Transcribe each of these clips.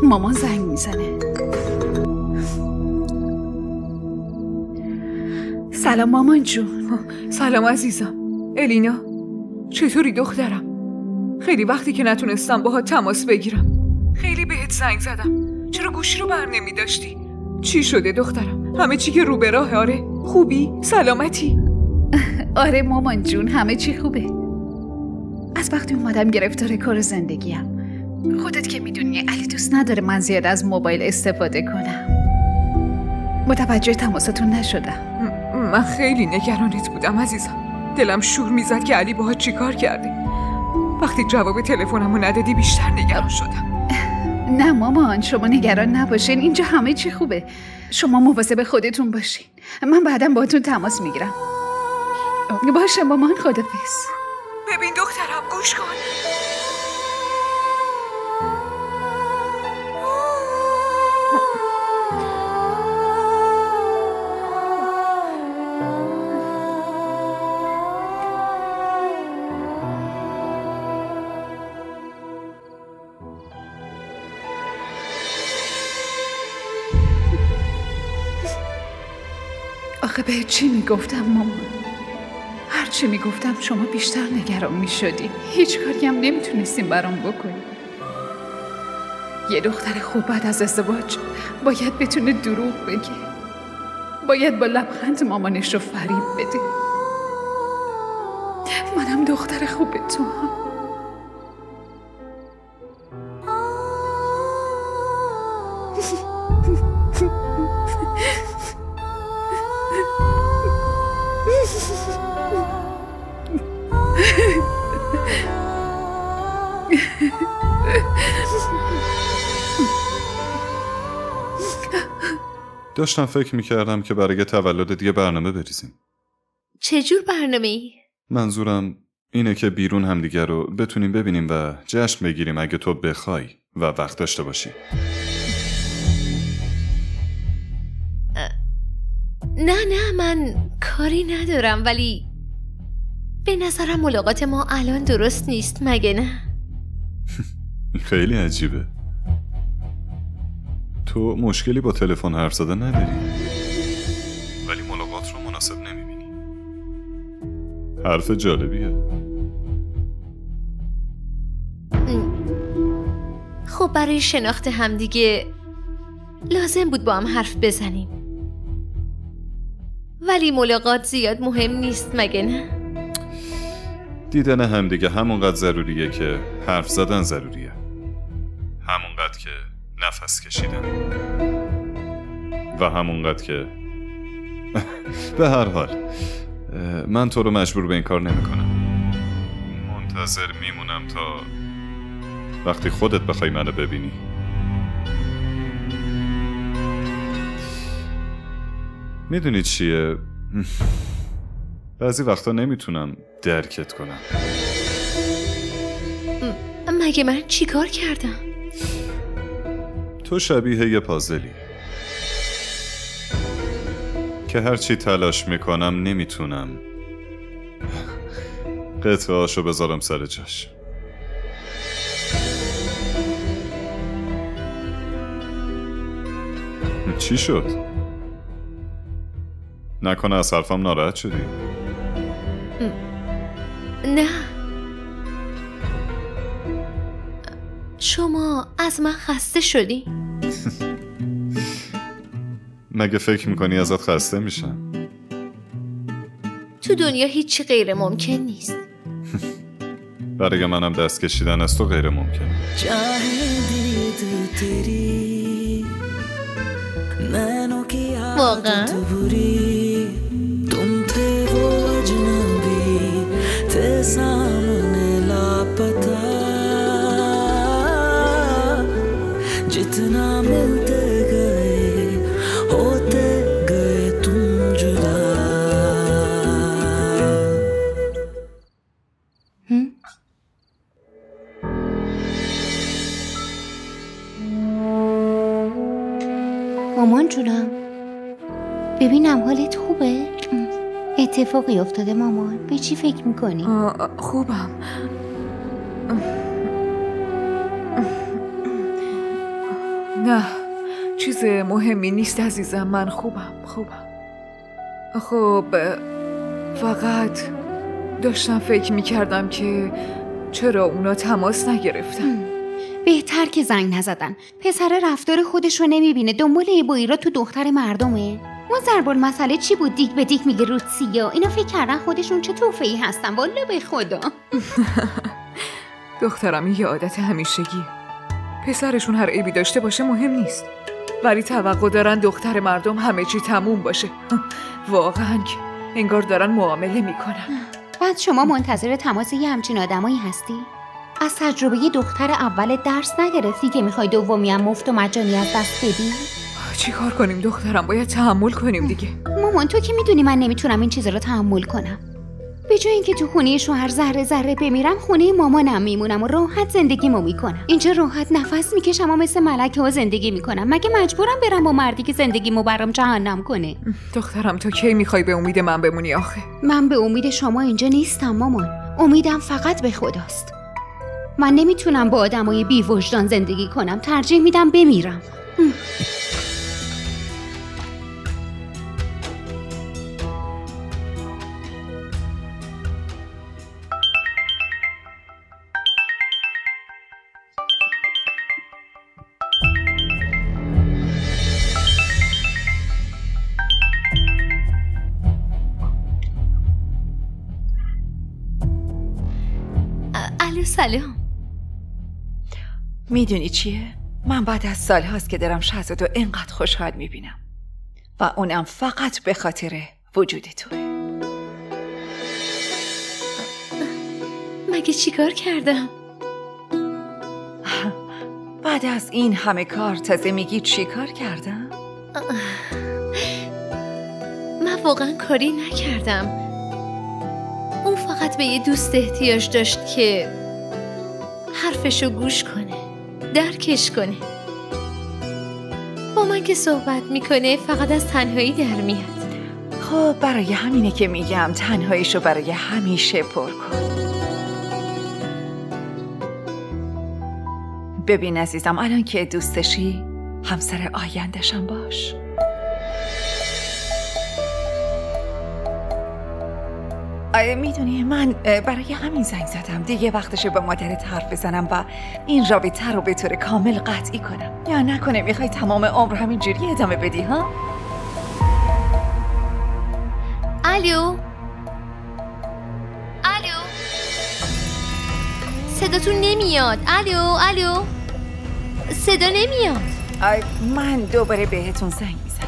مامان زنگ میزنه. سلام مامان جون. سلام عزیزم. الینا چطوری دخترم؟ خیلی وقتی که نتونستم باهات تماس بگیرم. خیلی بهت زنگ زدم. چرا گوشی رو بر نمی داشتی؟ چی شده دخترم؟ همه چی که رو به راهه؟ آره خوبی؟ سلامتی؟ آره مامان جون همه چی خوبه. از وقتی اومدم گرفتار کار زندگیم. خودت که میدونی علی دوست نداره من زیاد از موبایل استفاده کنم. متوجه تماستون نشدم. من خیلی نگرانت بودم عزیزم. دلم شور میزد که علی باهات چی کار کرده. وقتی جواب تلفنمو ندادی بیشتر نگران شدم. نه مامان شما نگران نباشین، اینجا همه چی خوبه. شما مواظب خودتون باشین. من بعداً باهاتون تماس میگیرم. باشه مامان خدافظ. ببین دخترم گوش کن. آخه به چی میگفتم مامان؟ هر چی میگفتم شما بیشتر نگران میشدی. هیچ کاری هم نمیتونستیم برام بکنیم. یه دختر خوب بعد از ازدواج باید بتونه دروغ بگه. باید با لبخند مامانش رو فریب بده. منم دختر خوب تو هم. داشتم فکر میکردم که برای تولد دیگه برنامه بریزیم. چجور برنامه‌ای؟ منظورم اینه که بیرون همدیگه رو بتونیم ببینیم و جشن بگیریم اگه تو بخوای و وقت داشته باشی. نه من کاری ندارم، ولی به نظرم ملاقات ما الان درست نیست مگه نه؟ خیلی عجیبه. تو مشکلی با تلفن حرف زدن نداری، ولی ملاقات رو مناسب نمیبینی. حرف جالبیه. خب برای شناخت همدیگه لازم بود با هم حرف بزنیم، ولی ملاقات زیاد مهم نیست مگه نه؟ دیدن همدیگه همونقدر ضروریه که حرف زدن ضروریه. همونقدر که نفس کشیدن و همونقدر که به هر حال من تو رو مجبور به این کار نمی کنم. منتظر میمونم تا وقتی خودت بخوای منو ببینی. میدونی چیه؟ بعضی وقتا نمیتونم درکت کنم. مگه من چی کار کردم؟ تو شبیه یه پازلی که هرچی تلاش میکنم نمیتونم قطعه‌اشو بذارم سر جاش. چی شد؟ نکنه از حرفم ناراحت شدی؟ نه، شما از من خسته شدی؟ مگه فکر میکنی ازت خسته میشم؟ تو دنیا هیچی غیر ممکن نیست. برای منم دست کشیدن از تو غیر ممکنه. واقعا؟ जितना मिलते गए होते गए तुम जुदा. مامان جونم ببینم حالت خوبه؟ اتفاقی افتاده مامان؟ به چی فکر میکنی؟ خوبم. نه چیز مهمی نیست عزیزم، من خوبم. خب فقط داشتم فکر میکردم که چرا اونا تماس نگرفتن. بهتر که زنگ نزدن. پسر رفتار خودش رو نمیبینه، دنبال ایبویرا تو دختر مردمه. ما ضرب المثل چی بود؟ دیگ به دیگ میگه روسیا. اینا فکر کردن خودشون چه توفیقی هستن. والا به خدا. دخترم یه عادت همیشگیه. پسرشون هر عیبی داشته باشه مهم نیست، ولی توقع دارن دختر مردم همه چی تموم باشه. واقعا انگار دارن معامله میکنن. بعد شما منتظر تماس یه همچین آدمایی هستی؟ از تجربه یه دختر اول درس نگرفتی که میخوای دومی هم مفت و مجانی از دست بدی؟ چی کار کنیم دخترم؟ باید تحمل کنیم دیگه. مامان تو که میدونی من نمیتونم این چیزا رو تحمل کنم. به جای اینکه تو خونه شوهر ذره ذره بمیرم، خونه مامانم میمونم و راحت زندگیمو میکنم. اینجا راحت نفس میکشم و مثل ملکه ها زندگی میکنم. مگه مجبورم برم با مردی که زندگیمو برام جهنم کنه؟ دخترم تو کی میخوای به امید من بمونی آخه؟ من به امید شما اینجا نیستم مامان. امیدم فقط به خداست. من نمیتونم با آدمای بی وجدان زندگی کنم. ترجیح میدم بمیرم. الو سلام. میدونی چیه؟ من بعد از سال هاست که دارم شهزادو اینقدر خوشحال میبینم و اونم فقط به خاطر وجود توه. مگه چیکار کردم؟ بعد از این همه کار تازه میگی چیکار کردم؟ من واقعا کاری نکردم. اون فقط به یه دوست احتیاج داشت که حرفشو گوش کنه، درکش کنه. با من که صحبت میکنه فقط از تنهایی در میاد. خب برای همینه که میگم تنهاییشو برای همیشه پر کن. ببین عزیزم، الان که دوستشی همسر آینده‌شم باش. میدونی من برای همین زنگ زدم. دیگه وقتشه با مادرت حرف بزنم و این رابطه رو به طور کامل قطعی کنم. یا نکنه میخوای تمام عمر همینجوری ادامه بدی ها؟ الو صداتون نمیاد. الو صدا نمیاد. من دوباره بهتون زنگ میزنم.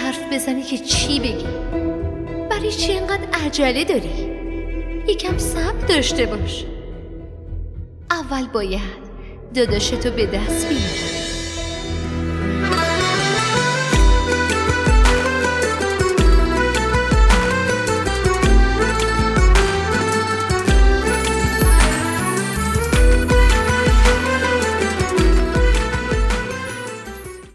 حرف بزنی که چی بگی؟ برای چی اینقدر عجله داری؟ یکم صبر داشته باش. اول باید داداشتو به دست بیاری.